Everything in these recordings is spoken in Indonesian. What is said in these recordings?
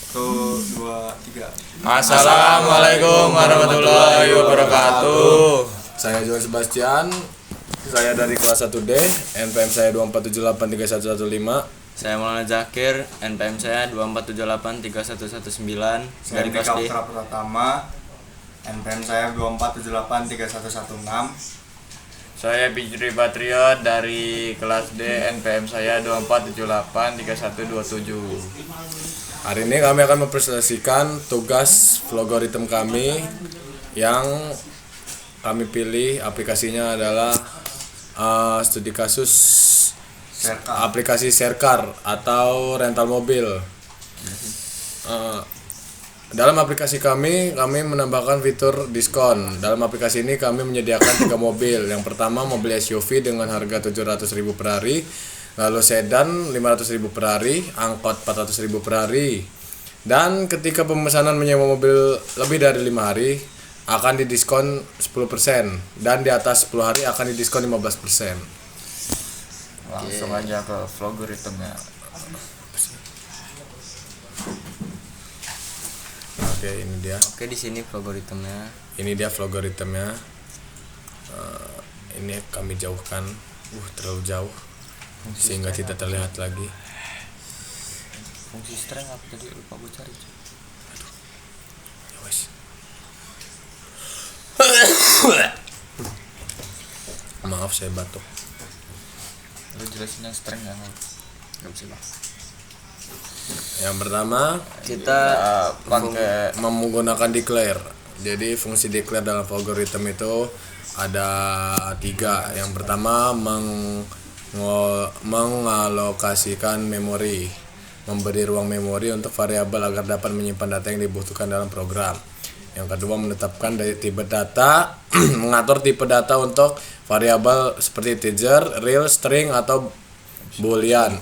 Satu, dua, tiga. Assalamualaikum warahmatullahi wabarakatuh. Saya Johan Sebastian. Saya dari kelas 1D. NPM saya 24783115. Saya Maulana Zakir, NPM saya 24783119 Saya dari kelas Dika D. Putra Pratama. NPM saya 24783116. Saya Bijri Patriot dari kelas D, NPM saya 24783127. Hari ini kami akan mempresentasikan tugas vlogoritem kami yang kami pilih aplikasinya adalah studi kasus Serka. aplikasi Serkar atau rental mobil. Dalam aplikasi kami menambahkan fitur diskon. Dalam aplikasi ini kami menyediakan 3 mobil. Yang pertama mobil SUV dengan harga 700.000 per hari, lalu sedan 500.000 per hari, angkot 400.000 per hari. Dan ketika pemesanan menyewa mobil lebih dari 5 hari akan didiskon 10% dan di atas 10 hari akan didiskon 15%. Langsung aja ke vlogoritemnya. Oke, ini dia. Oke, di sini vlogoritemnya. Ini dia vlogoritemnya. Ini kami jauhkan, terlalu jauh sehingga tidak terlihat lagi. Fungsi string apa tadi, lupa gue cari. Ya wes. Maaf saya batuk. Lu jelasin yang string ya? Gak bisa lah. Yang pertama Kita pakai menggunakan declare. Jadi fungsi declare dalam algoritma itu ada 3. Yang pertama mengalokasikan memori, memberi ruang memori untuk variabel agar dapat menyimpan data yang dibutuhkan dalam program. Yang kedua menetapkan tipe data, mengatur tipe data untuk variabel seperti integer, real, string atau boolean,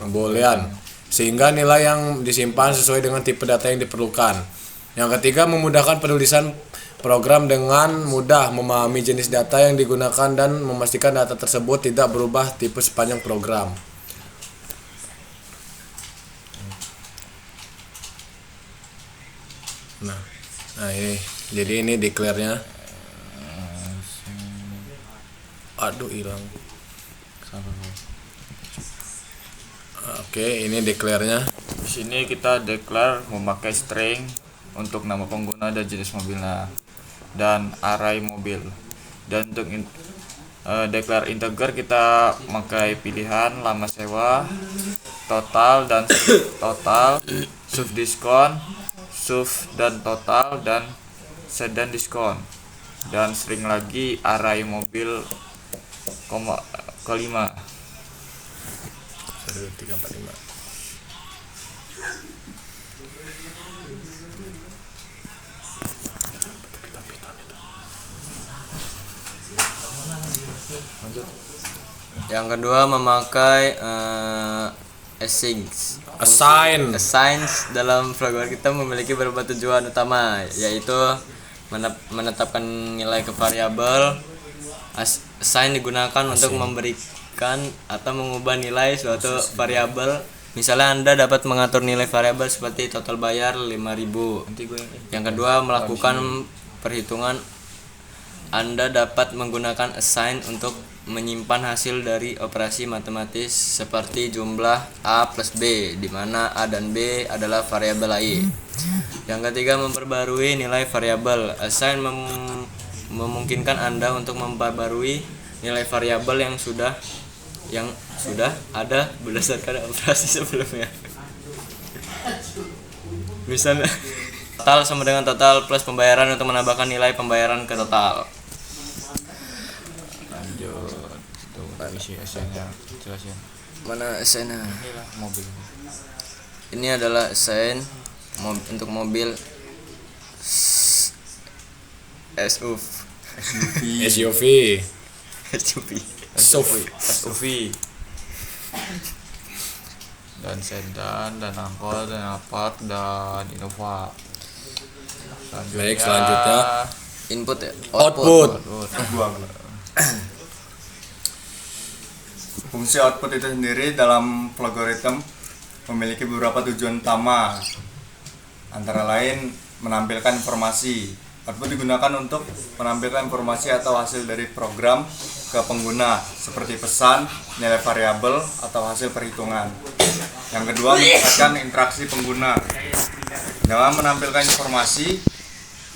sehingga nilai yang disimpan sesuai dengan tipe data yang diperlukan. Yang ketiga memudahkan penulisan program dengan mudah memahami jenis data yang digunakan dan memastikan data tersebut tidak berubah tipe sepanjang program. Nah ini jadi ini declare-nya. Aduh hilang. Oke, ini declare-nya. Di sini kita declare memakai string untuk nama pengguna dan jenis mobilnya dan array mobil. Dan untuk declare integer kita pakai pilihan lama sewa, total dan total, sub diskon, sub dan total, dan sedan diskon. Dan string lagi array mobil kelima. 1, 2, 3, 4, 5. Yang kedua memakai Assign. dalam vlogger kita memiliki beberapa tujuan utama, yaitu menetapkan nilai ke variabel. Assign digunakan untuk memberikan atau mengubah nilai suatu variabel. Misalnya Anda dapat mengatur nilai variabel seperti total bayar 5.000. Yang kedua melakukan perhitungan. Anda dapat menggunakan assign untuk menyimpan hasil dari operasi matematis seperti jumlah A plus B, di mana A dan B adalah variabel AI. Yang ketiga memperbarui nilai variabel. Assign memungkinkan Anda untuk memperbarui nilai variabel yang sudah ada berdasarkan operasi sebelumnya. Misalnya total sama dengan total plus pembayaran untuk menambahkan nilai pembayaran ke total. Lanjut, tuh isi assign-nya, jelasin. Mana assign-nya? Inilah mobil. Ini adalah assign untuk mobil SUV. SUV. SUV dan sedan dan angkot dan apart dan Innova. Baik, selanjutnya Input ya? output. Fungsi output itu sendiri dalam vlogoritem memiliki beberapa tujuan utama. antara lain menampilkan informasi. Output digunakan untuk menampilkan informasi atau hasil dari program ke pengguna seperti pesan, nilai variabel, atau hasil perhitungan. Yang kedua, meningkatkan interaksi pengguna. Dengan menampilkan informasi,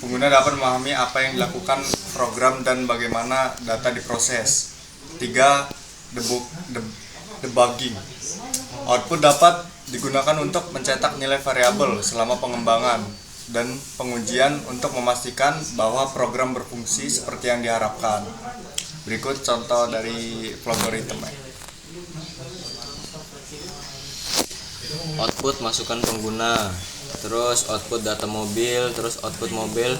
pengguna dapat memahami apa yang dilakukan program dan bagaimana data diproses. 3. Debugging. Output dapat digunakan untuk mencetak nilai variabel selama pengembangan dan pengujian untuk memastikan bahwa program berfungsi seperti yang diharapkan. Berikut contoh dari Flogorithm. Output masukan pengguna, terus output data mobil, terus output mobil,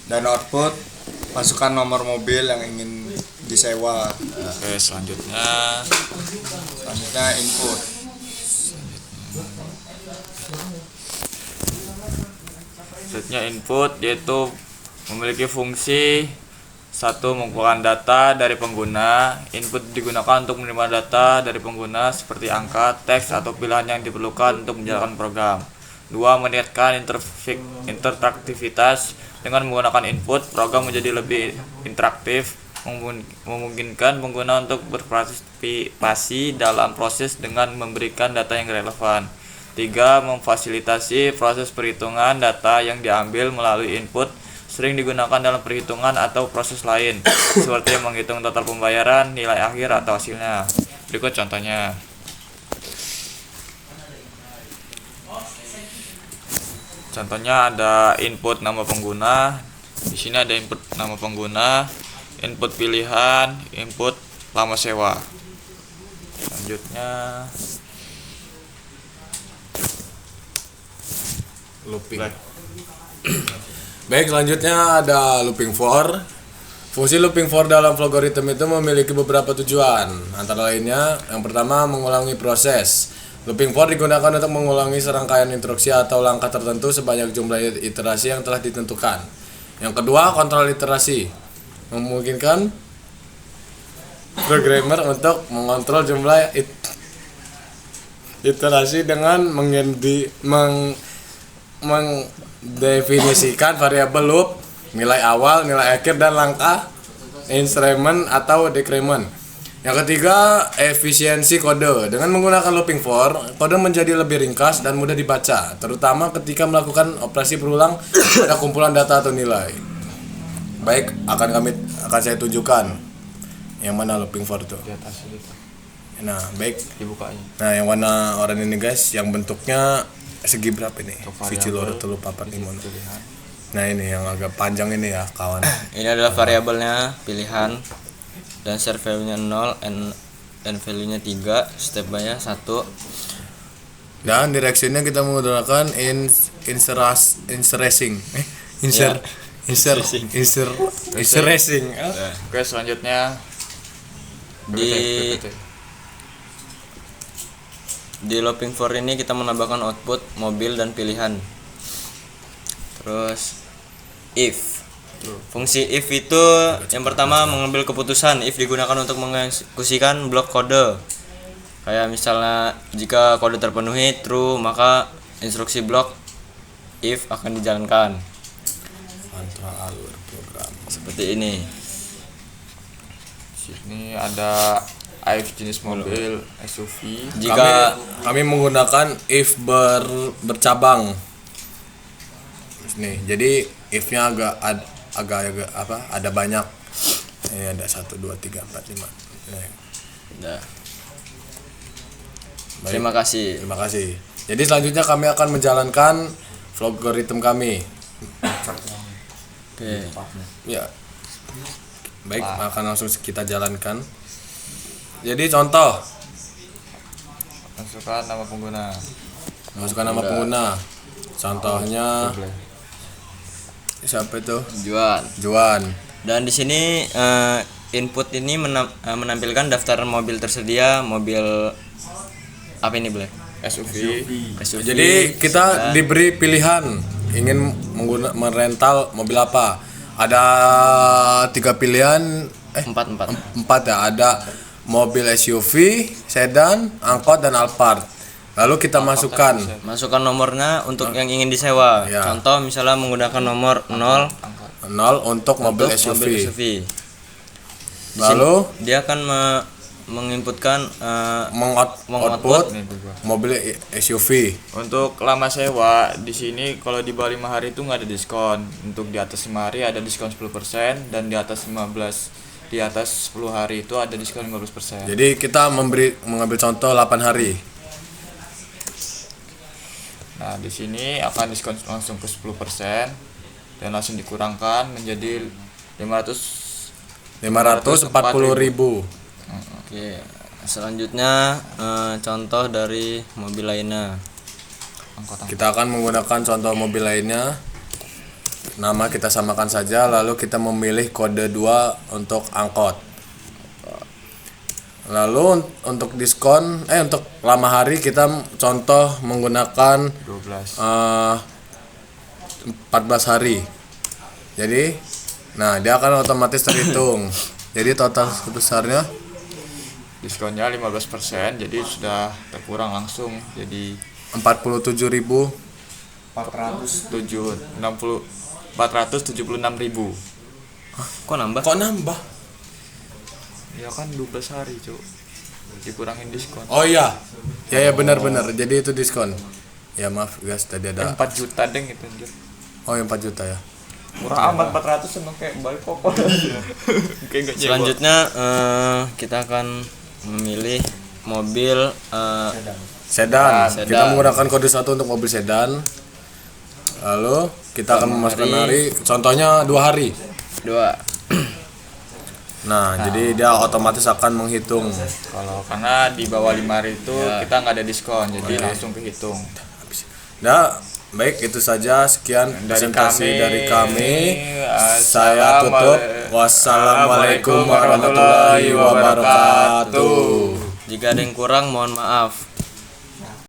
Dan output masukkan nomor mobil yang ingin disewa. Oke, selanjutnya Input. input yaitu memiliki fungsi satu, mengumpulkan data dari pengguna. Input digunakan untuk menerima data dari pengguna seperti angka, teks, atau pilihan yang diperlukan untuk menjalankan program. 2. Meningkatkan interaktivitas. Dengan menggunakan input, program menjadi lebih interaktif, memungkinkan pengguna untuk berpartisipasi dalam proses dengan memberikan data yang relevan. 3. Memfasilitasi proses perhitungan data yang diambil melalui input, sering digunakan dalam perhitungan atau proses lain, seperti menghitung total pembayaran, nilai akhir, atau hasilnya. Berikut contohnya. Contohnya ada input nama pengguna. Di sini ada input nama pengguna, input pilihan, input lama sewa. Selanjutnya Looping. Baik, selanjutnya ada looping for. Fungsi looping for dalam Flogorithm itu memiliki beberapa tujuan. Antara lainnya, yang pertama mengulangi proses. Looping for digunakan untuk mengulangi serangkaian instruksi atau langkah tertentu sebanyak jumlah iterasi yang telah ditentukan. Yang kedua, kontrol iterasi. Memungkinkan programmer untuk mengontrol jumlah iterasi dengan mendefinisikan variabel loop, nilai awal, nilai akhir, dan langkah increment atau decrement. Yang ketiga, efisiensi kode. Dengan menggunakan looping for, kode menjadi lebih ringkas dan mudah dibaca, terutama ketika melakukan operasi berulang pada kumpulan data atau nilai. Baik, akan saya tunjukkan yang mana looping for itu. di atas itu Nah, baik. dibukanya. Nah, yang warna oranye ini guys, yang bentuknya segi berapa ini? Variabel, Viciloro telu papat lima. Pilihan. Nah, ini yang agak panjang ini ya, kawan. Ini adalah variabelnya, pilihan, dan share value-nya 0, and value-nya 3, step by-nya 1. Dan direksinya kita menggunakan inserting. Oke, selanjutnya Di looping for ini kita menambahkan output mobil dan pilihan. Terus if. Fungsi if itu yang pertama mengambil keputusan. If digunakan untuk mengeksekusikan blok kode. Kayak misalnya jika kode terpenuhi true, maka instruksi blok if akan dijalankan. Seperti ini. sini ada if jenis mobil SUV. Jika kami menggunakan if bercabang. Nih, jadi if-nya agak ada banyak. Ini ada 1 2 3 4 5. Udah. Baik. Terima kasih. Jadi selanjutnya kami akan menjalankan Flogorithm kami. Oke. Ya. Baik, akan langsung kita jalankan. Jadi contoh, Masukkan nama pengguna. masukkan nama pengguna. Contohnya siapa itu? Juan. Dan di sini input ini menampilkan daftar mobil tersedia, mobil apa ini, Black? SUV. Jadi kita diberi pilihan ingin merental mobil apa. Ada 3 pilihan, 4 4 ya. Ada mobil SUV, sedan, angkot, dan Alphard. Lalu kita masukkan Masukkan nomornya untuk yang ingin disewa. Ya. Contoh misalnya menggunakan nomor 0 0 untuk mobil untuk SUV. mobil SUV. Di Lalu sini dia akan menginputkan mengoutput mengoutput mobil SUV. Untuk lama sewa di sini kalau di bawah 5 hari itu nggak ada diskon. Untuk di atas 5 hari ada diskon 10% dan di atas 10 hari itu ada diskon 15%. Jadi kita mengambil contoh 8 hari. Nah, di sini akan diskon langsung ke 10% dan langsung dikurangkan menjadi 540.000. Oke. Selanjutnya contoh dari mobil lainnya. Kita akan menggunakan contoh mobil lainnya. Nama kita samakan saja, lalu kita memilih kode 2 untuk angkot. Lalu untuk diskon untuk lama hari kita contoh menggunakan 12. 14 hari. Jadi dia akan otomatis terhitung. Jadi total sebesarnya Diskonnya 15%, jadi sudah terkurang langsung jadi 47.000. 476.000. Kok nambah? Kok nambah? Ya kan 12 hari, Cuk. Dikurangin diskon. Oh iya. Ya benar-benar. Jadi itu diskon. Ya maaf guys, tadi ada 4 juta deng itu anjir. Oh yang 4 juta ya. Murah amat 400 sama kayak balik pokok. Kayak enggak nyewa. Selanjutnya kita akan memilih mobil Sedan. Sedan. Kita menggunakan kode 1 untuk mobil sedan. Lalu kita akan memasukkan hari, contohnya 2 hari. 2. Nah, jadi dia otomatis akan menghitung. Kalau karena di bawah 5 hari itu kita nggak ada diskon, jadi langsung kehitung. Nah, baik itu saja sekian presentasi dari kami. Saya Assalamualaikum tutup. Wassalamualaikum warahmatullahi wabarakatuh. Jika ada yang kurang mohon maaf.